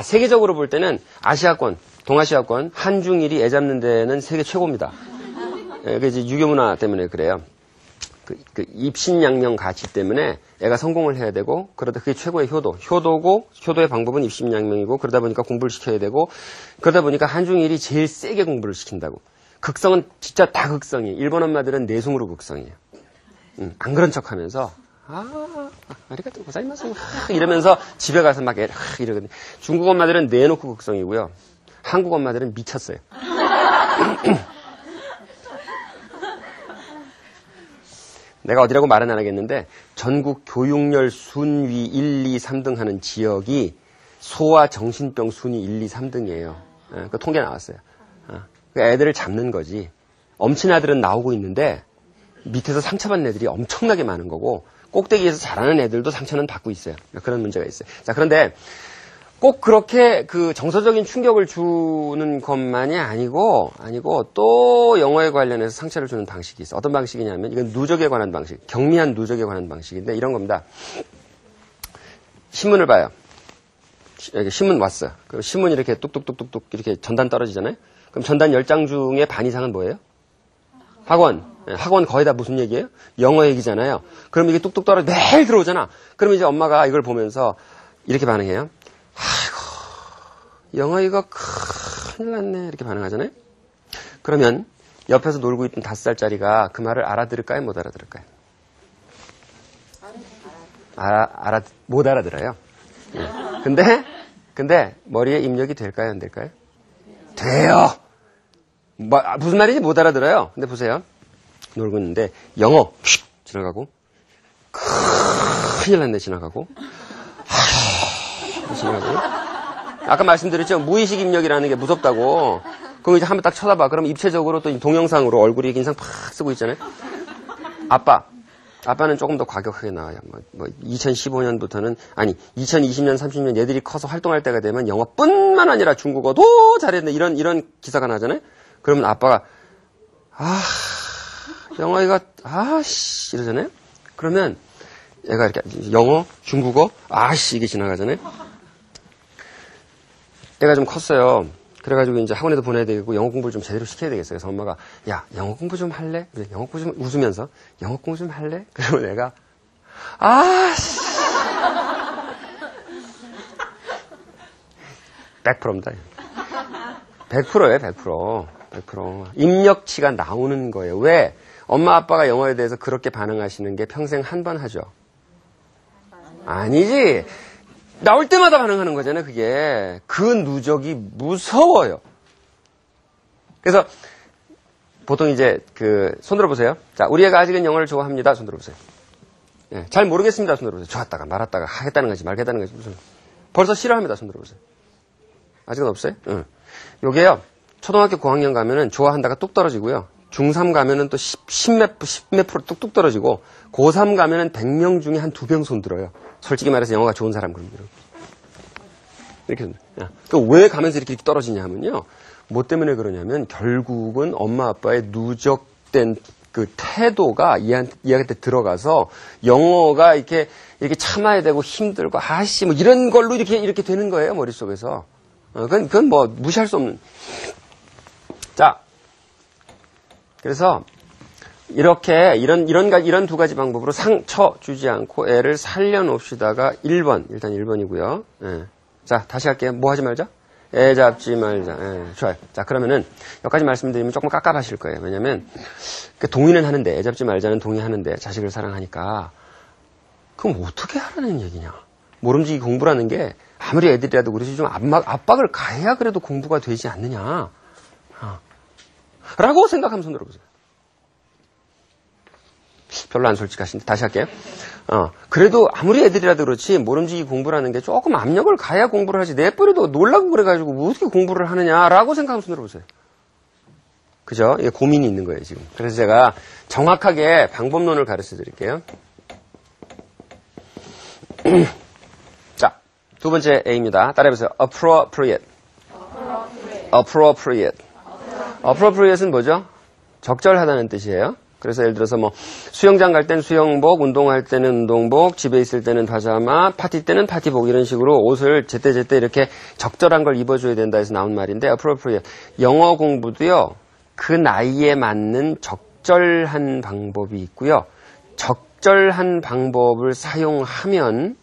세계적으로 볼 때는 아시아권, 동아시아권, 한중일이 애 잡는 데는 세계 최고입니다. 그게 이제 유교문화 때문에 그래요. 그 입신양명 가치 때문에 애가 성공을 해야 되고, 그러다 그게 최고의 효도고, 효도의 방법은 입신양명이고, 그러다 보니까 공부를 시켜야 되고, 그러다 보니까 한중일이 제일 세게 공부를 시킨다고. 극성은 진짜 다 극성이에요. 일본 엄마들은 내숭으로 극성이에요. 안 그런 척 하면서, 아리가또 고자이마스 이러면서 집에 가서 막 이러거든요. 중국 엄마들은 내놓고 극성이고요. 한국 엄마들은 미쳤어요. 내가 어디라고 말은 안 하겠는데 전국 교육열 순위 1, 2, 3등 하는 지역이 소아 정신병 순위 1, 2, 3등이에요. 그 통계 나왔어요. 그 애들을 잡는 거지. 엄친 아들은 나오고 있는데 밑에서 상처받는 애들이 엄청나게 많은 거고 꼭대기에서 자라는 애들도 상처는 받고 있어요. 그런 문제가 있어요. 자, 그런데 꼭 그렇게 그 정서적인 충격을 주는 것만이 아니고 또 영어에 관련해서 상처를 주는 방식이 있어. 어떤 방식이냐면 이건 누적에 관한 방식, 경미한 누적에 관한 방식인데 이런 겁니다. 신문을 봐요. 신문 왔어. 그럼 신문 이렇게 뚝뚝뚝뚝뚝 이렇게 전단 떨어지잖아요. 그럼 전단 10장 중에 반 이상은 뭐예요? 학원 거의 다 무슨 얘기예요? 영어 얘기잖아요. 그럼 이게 뚝뚝 떨어져 매일 들어오잖아. 그럼 이제 엄마가 이걸 보면서 이렇게 반응해요. 아이고, 영어 이거 큰일 났네. 이렇게 반응하잖아요. 그러면 옆에서 놀고 있던 5살짜리가 그 말을 알아들을까요? 못 알아들을까요? 못 알아들어요. 근데 머리에 입력이 될까요? 안 될까요? 돼요. 무슨 말인지 못 알아들어요. 근데 보세요. 놀고 있는데 영어 지나가고 큰일 났네 지나가고 아까 말씀드렸죠. 무의식 입력이라는 게 무섭다고. 그럼 이제 한번 딱 쳐다봐. 그럼 입체적으로 또 동영상으로 얼굴이 인상 팍 쓰고 있잖아요. 아빠는 조금 더 과격하게 나와요. 2015년부터는 2020년 30년 얘들이 커서 활동할 때가 되면 영어뿐만 아니라 중국어도 잘했네. 이런 기사가 나잖아요. 그러면 아빠가 영어 이거 이러잖아요. 그러면 얘가 이렇게 영어, 중국어, 이게 지나가잖아요. 애가 좀 컸어요. 그래가지고 이제 학원에도 보내야 되고 영어 공부를 좀 제대로 시켜야 되겠어요. 그래서 엄마가 야 영어 공부 좀 할래? 그래, 영어 공부 좀 웃으면서 영어 공부 좀 할래? 그러면 내가 100%입니다. 100%예요. 100%. 입력치가 나오는 거예요. 왜? 엄마 아빠가 영어에 대해서 그렇게 반응하시는 게 평생 한 번 하죠? 아니지. 나올 때마다 반응하는 거잖아요, 그게. 그 누적이 무서워요. 그래서 보통 이제 손 들어보세요. 자, 우리 애가 아직은 영어를 좋아합니다. 손 들어보세요. 예, 잘 모르겠습니다. 손 들어보세요. 좋았다가 말았다가 하겠다는 건지 말겠다는 건지 무슨. 벌써 싫어합니다. 손 들어보세요. 아직은 없어요? 응. 요게요. 초등학교 고학년 가면은 좋아한다가 뚝 떨어지고요. 중3 가면은 또 10몇 프로 뚝뚝 떨어지고 고3 가면은 100명 중에 한 2명 손 들어요. 솔직히 말해서 영어가 좋은 사람 그런 대로. 이렇게. 왜 가면서 이렇게 떨어지냐 하면요. 뭐 때문에 그러냐면 결국은 엄마 아빠의 누적된 그 태도가 이해한테 들어가서 영어가 이렇게 참아야 되고 힘들고 뭐 이런 걸로 이렇게 되는 거예요. 머릿속에서. 그건 뭐 무시할 수 없는. 자. 그래서 이렇게 이런 두 가지 방법으로 상처 주지 않고 애를 살려놓읍시다가 1번. 일단 1번이고요. 예. 자, 다시 할게요. 뭐 하지 말자? 애 잡지 말자. 예, 좋아요. 자, 그러면은 여기까지 말씀드리면 조금 깝깝하실 거예요. 왜냐면 동의는 하는데 애 잡지 말자는 동의하는데 자식을 사랑하니까 그럼 어떻게 하라는 얘기냐? 모름지기 공부라는 게 아무리 애들이라도 그러지 좀 압박을 가해야 그래도 공부가 되지 않느냐? 라고 생각하면 손 들어보세요. 별로 안 솔직하신데 다시 할게요. 그래도 아무리 애들이라도 그렇지 모름지기 공부라는 게 조금 압력을 가야 공부를 하지 내 뿌리도 놀라고 그래가지고 뭐 어떻게 공부를 하느냐라고 생각하면 손 들어보세요. 그죠? 이게 고민이 있는 거예요 지금. 그래서 제가 정확하게 방법론을 가르쳐 드릴게요. 자, 두 번째 A입니다. 따라해보세요. Appropriate은 뭐죠? 적절하다는 뜻이에요. 그래서 예를 들어서 뭐 수영장 갈 땐 수영복, 운동할 때는 운동복, 집에 있을 때는 파자마, 파티 때는 파티복 이런 식으로 옷을 제때제때 이렇게 적절한 걸 입어줘야 된다 해서 나온 말인데 appropriate. 영어 공부도요. 그 나이에 맞는 적절한 방법이 있고요. 적절한 방법을 사용하면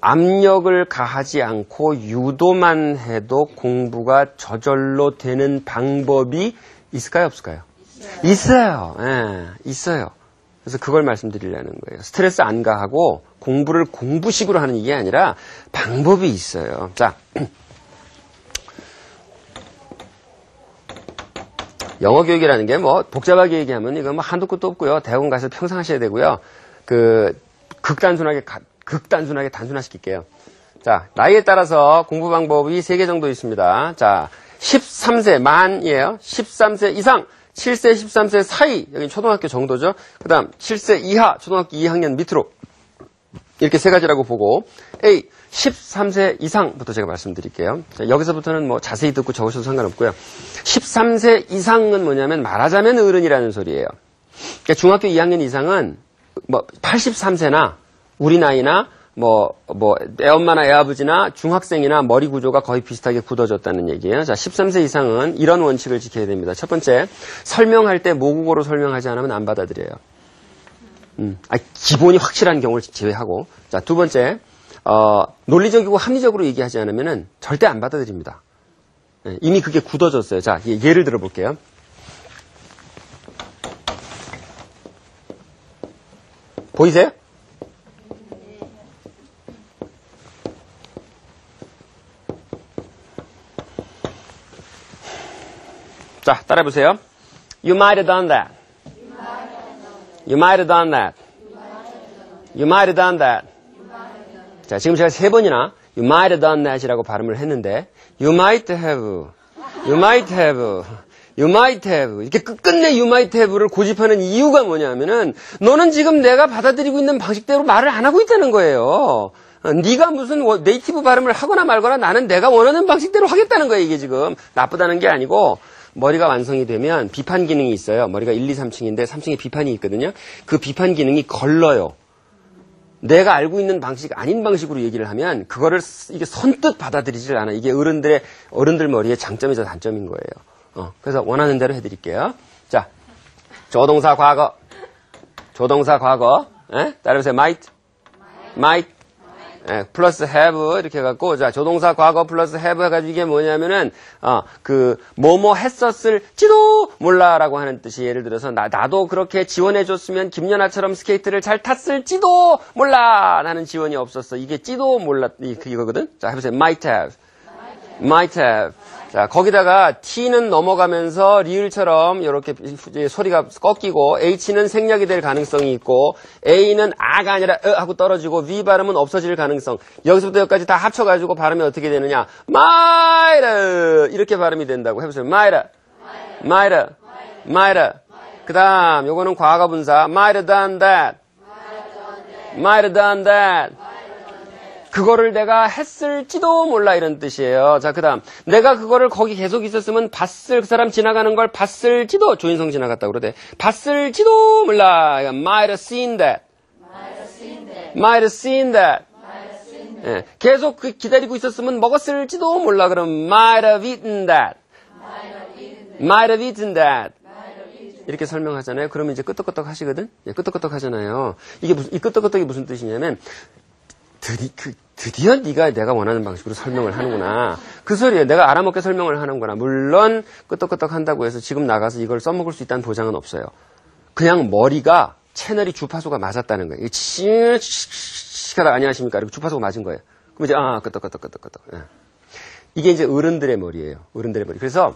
압력을 가하지 않고 유도만 해도 공부가 저절로 되는 방법이 있을까요, 없을까요? 있어요. 예, 있어요. 그래서 그걸 말씀드리려는 거예요. 스트레스 안 가하고 공부를 공부식으로 하는 게 아니라 방법이 있어요. 자, 영어 교육이라는 게 뭐 복잡하게 얘기하면 이건 뭐 한도 끝도 없고요. 대학원 가서 평생 하셔야 되고요. 극단순하게 단순화시킬게요. 자, 나이에 따라서 공부 방법이 3개 정도 있습니다. 자, 13세 만이에요. 13세 이상, 7세, 13세 사이, 여기 초등학교 정도죠. 그 다음 7세 이하, 초등학교 2학년 밑으로 이렇게 3가지라고 보고 A, 13세 이상부터 제가 말씀드릴게요. 자, 여기서부터는 뭐 자세히 듣고 적으셔도 상관없고요. 13세 이상은 뭐냐면 말하자면 어른이라는 소리예요. 그러니까 중학교 2학년 이상은 뭐 83세나 우리 나이나 애엄마나 애아버지나 중학생이나 머리 구조가 거의 비슷하게 굳어졌다는 얘기예요. 자, 13세 이상은 이런 원칙을 지켜야 됩니다. 첫 번째, 설명할 때 모국어로 설명하지 않으면 안 받아들여요. 기본이 확실한 경우를 제외하고. 자, 두 번째, 논리적이고 합리적으로 얘기하지 않으면 절대 안 받아들입니다. 이미 그게 굳어졌어요. 자, 예를 들어볼게요. 보이세요? 자, 따라해보세요. You might have done that. You might have done that. You might have done that. 자, 지금 제가 3번이나 You might have done that이라고 발음을 했는데 You might have. You might have. You might have. 이렇게 끝끝내 you might have를 고집하는 이유가 뭐냐면은 너는 지금 내가 받아들이고 있는 방식대로 말을 안 하고 있다는 거예요. 네가 무슨 네이티브 발음을 하거나 말거나 나는 내가 원하는 방식대로 하겠다는 거예요. 이게 지금 나쁘다는 게 아니고 머리가 완성이 되면 비판 기능이 있어요. 머리가 1, 2, 3층인데 3층에 비판이 있거든요. 그 비판 기능이 걸러요. 내가 알고 있는 방식 아닌 방식으로 얘기를 하면 그거를 이게 선뜻 받아들이질 않아. 이게 어른들 머리의 장점이자 단점인 거예요. 그래서 원하는 대로 해드릴게요. 자, 조동사 과거. 따라해보세요. might. 플러스 have 이렇게 해갖고 자 조동사 과거 플러스 have 해가지고 이게 뭐냐면은 뭐뭐 했었을지도 몰라라고 하는 뜻이 예를 들어서 나도 그렇게 지원해줬으면 김연아처럼 스케이트를 잘 탔을지도 몰라 나는 지원이 없었어 이게 찌도 몰라 이거거든. 자 해보세요. might have. 자, 거기다가 T는 넘어가면서 리을처럼 이렇게 소리가 꺾이고 H는 생략이 될 가능성이 있고 A는 아가 아니라 하고 떨어지고 V 발음은 없어질 가능성. 여기서부터 여기까지 다 합쳐가지고 발음이 어떻게 되느냐. might 이렇게 발음이 된다고 해보세요. might. 그 다음 요거는 과거 분사 might have done that. 그거를 내가 했을지도 몰라 이런 뜻이에요. 자, 그 다음 내가 그거를 거기 계속 있었으면 그 사람 지나가는 걸 봤을지도 조인성 지나갔다고 그러대. 봤을지도 몰라. might have seen that. 예, 계속 기다리고 있었으면 먹었을지도 몰라. 그럼 might have eaten that. 이렇게 설명하잖아요. 그러면 이제 끄떡끄떡 하시거든? 예, 끄떡끄떡 하잖아요. 이 끄떡끄떡이 무슨 뜻이냐면 드디어 네가 내가 원하는 방식으로 설명을 하는구나. 그 소리예요. 내가 알아먹게 설명을 하는구나. 물론 끄떡끄떡 한다고 해서 지금 나가서 이걸 써먹을 수 있다는 보장은 없어요. 그냥 머리가 채널이 주파수가 맞았다는 거예요. 하다가 안녕하십니까. 이렇게 주파수가 맞은 거예요. 그럼 이제 끄떡끄떡. 예. 이게 이제 어른들의 머리예요. 어른들의 머리. 그래서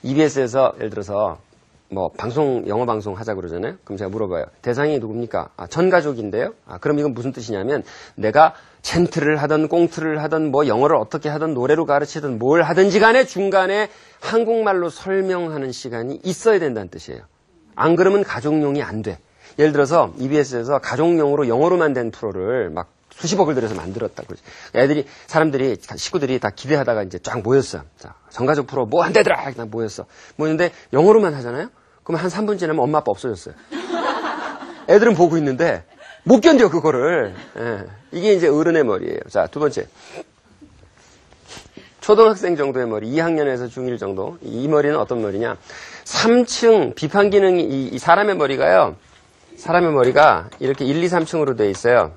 EBS에서 예를 들어서 영어 방송 하자 그러잖아요? 그럼 제가 물어봐요. 대상이 누굽니까? 전 가족인데요? 그럼 이건 무슨 뜻이냐면, 내가 챈트를 하든, 꽁트를 하든, 영어를 어떻게 하든, 노래로 가르치든, 뭘 하든지 간에 중간에 한국말로 설명하는 시간이 있어야 된다는 뜻이에요. 안 그러면 가족용이 안 돼. 예를 들어서, EBS에서 가족용으로 영어로만 된 프로를 막 수십억을 들여서 만들었다. 식구들이 다 기대하다가 이제 쫙 모였어요. 자, 전가족 프로 뭐 한대더라! 모였어. 모였는데 영어로만 하잖아요? 그럼 한 3분 지나면 엄마 아빠 없어졌어요. 애들은 보고 있는데 못 견뎌 그거를. 예. 이게 이제 어른의 머리예요. 자, 두 번째. 초등학생 정도의 머리, 2학년에서 중1 정도. 이 머리는 어떤 머리냐? 3층 비판 기능이 이 사람의 머리가요. 사람의 머리가 이렇게 1, 2, 3층으로 되어 있어요.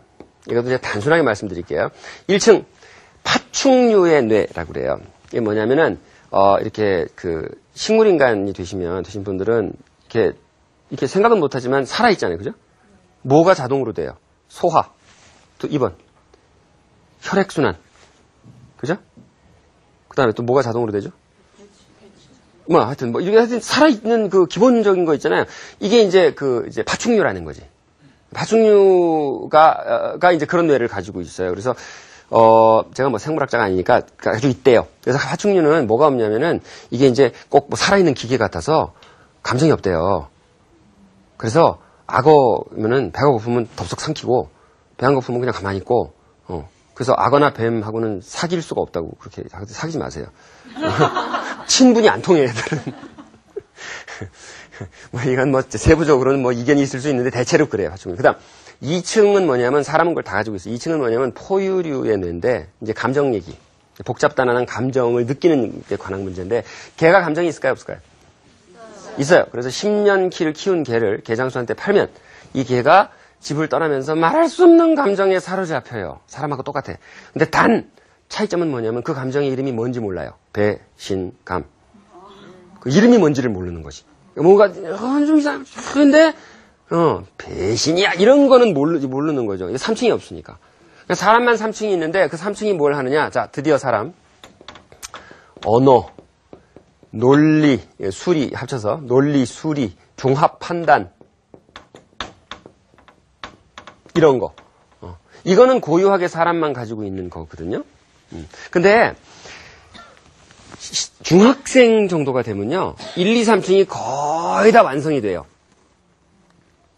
이것도 제가 단순하게 말씀드릴게요. 1층 파충류의 뇌라고 그래요. 이게 뭐냐면은 이렇게 그 식물인간이 되신 분들은 이렇게 생각은 못하지만 살아 있잖아요, 그죠? 뭐가 자동으로 돼요? 소화, 2번 혈액순환, 그죠? 그 다음에 또 뭐가 자동으로 되죠? 하여튼 이게 살아있는 그 기본적인 거 있잖아요. 이게 이제 이제 파충류라는 거지. 파충류가 이제 그런 뇌를 가지고 있어요. 그래서 제가 뭐 생물학자가 아니니까 가지고 있대요. 그래서 파충류는 뭐가 없냐면은 이게 이제 꼭 뭐 살아있는 기계 같아서 감정이 없대요. 그래서 악어면은 배가 고프면 덥석 삼키고 배 안 고프면 그냥 가만히 있고, 그래서 악어나 뱀하고는 사귈 수가 없다고 그렇게 사귀지 마세요. 친분이 안 통해, 애들은. 이건 세부적으로는 이견이 있을 수 있는데 대체로 그래요, 파충류. 그 다음, 2층은 뭐냐면 사람은 그걸 다 가지고 있어요. 2층은 뭐냐면 포유류의 뇌인데, 이제 감정 얘기. 복잡단단한 감정을 느끼는 데 관한 문제인데, 개가 감정이 있을까요, 없을까요? 있어요. 그래서 10년 키운 개를 개장수한테 팔면, 이 개가 집을 떠나면서 말할 수 없는 감정에 사로잡혀요. 사람하고 똑같아. 근데 단 차이점은 뭐냐면 그 감정의 이름이 뭔지 몰라요. 배신감. 그 이름이 뭔지를 모르는 거지. 뭔가 좀 이상한데 배신이야 이런 거는 모르는 거죠. 3층이 없으니까. 사람만 3층이 있는데 그 3층이 뭘 하느냐. 자, 드디어 사람. 언어, 논리, 수리 합쳐서 논리, 수리, 종합 판단 이런 거. 이거는 고유하게 사람만 가지고 있는 거거든요. 근데 중학생 정도가 되면요. 1, 2, 3층이 거의 다 완성이 돼요.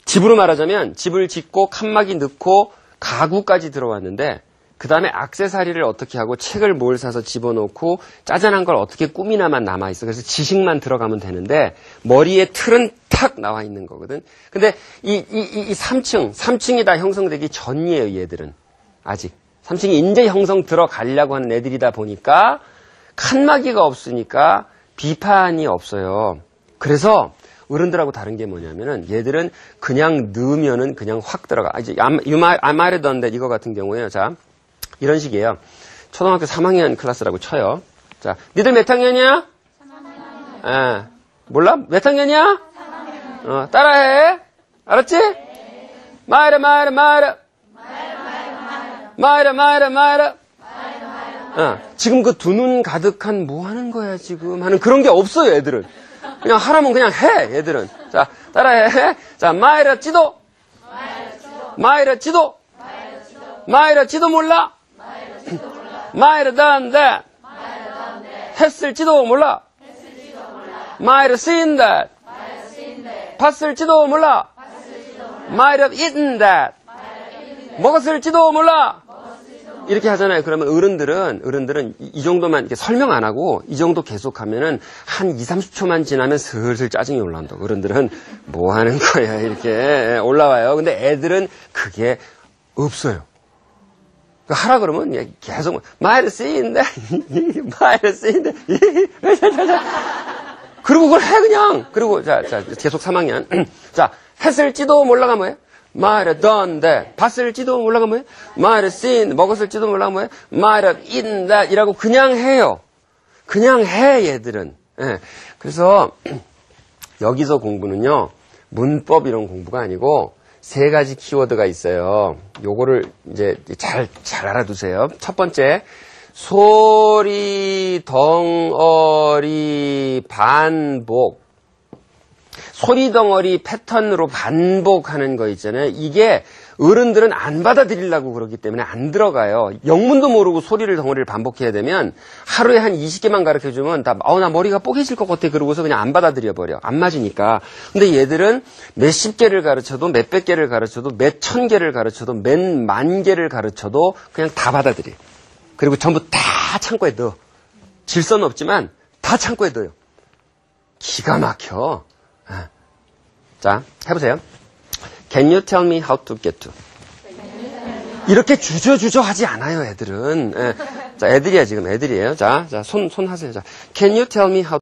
집으로 말하자면 집을 짓고 칸막이 넣고 가구까지 들어왔는데 그 다음에 액세서리를 어떻게 하고 책을 뭘 사서 집어넣고 짜잔한 걸 어떻게 꾸미나만 남아있어. 그래서 지식만 들어가면 되는데 머리에 틀은 탁 나와 있는 거거든. 근데 이 3층이 다 형성되기 전이에요, 얘들은. 아직. 3층이 이제 형성 들어가려고 하는 애들이다 보니까 칸막이가 없으니까 비판이 없어요. 그래서 어른들하고 다른 게 뭐냐면은 얘들은 그냥 넣으면은 그냥 확 들어가. 이제 I might have done that 이거 같은 경우에요. 자, 이런 식이에요. 초등학교 3학년 클래스라고 쳐요. 자, 니들 몇 학년이야? 3학년. 몰라? 몇 학년이야? 3학년. 따라해. 알았지? 마이라. 지금 그 두 눈 가득한 뭐 하는 거야 지금 하는 그런 게 없어요, 애들은. 그냥 하라면 그냥 해, 애들은. 자, 따라해. 자, 마이라 지도. 마이라 지도 몰라. 마이라 done that. 했을지도 몰라. 마이라 seen that. 봤을지도 몰라. 마이라 eaten that. 먹었을지도 몰라. 이렇게 하잖아요. 그러면 어른들은 이 정도만 이렇게 설명 안 하고 이 정도 계속하면은 한 2, 30초만 지나면 슬슬 짜증이 올라온다. 어른들은 뭐 하는 거야 이렇게 올라와요. 근데 애들은 그게 없어요. 하라 그러면 계속 마이를 쓰인데 그리고 그걸 해 그냥. 그리고 자 계속 3학년 자 했을지도 몰라가 뭐예요? might have done that. 봤을지도 몰라가 뭐예요? might have seen. 먹었을지도 몰라가 뭐예요? might have eaten that. 이라고 그냥 해요. 그냥 해, 얘들은. 예. 그래서 여기서 공부는요, 문법 이런 공부가 아니고 3가지 키워드가 있어요. 요거를 이제 잘 알아두세요. 첫 번째, 소리, 덩어리, 반복. 소리 덩어리 패턴으로 반복하는 거 있잖아요. 이게 어른들은 안 받아들이려고 그러기 때문에 안 들어가요. 영문도 모르고 소리를 덩어리를 반복해야 되면 하루에 한 20개만 가르쳐주면 나 머리가 뽀개질 것 같아 그러고서 그냥 안 받아들여 버려. 안 맞으니까. 근데 얘들은 몇십 개를 가르쳐도 몇백 개를 가르쳐도 몇천 개를 가르쳐도 몇만 개를 가르쳐도 그냥 다 받아들여. 그리고 전부 다 창고에 넣어. 질서는 없지만 다 창고에 넣어요. 기가 막혀. 자, 해보세요. Can you tell me how to get to? 이렇게 주저주저 하지 않아요, 애들은. 예. 자, 애들이야, 지금 애들이에요. 자, 손 하세요. 자, Can you tell me how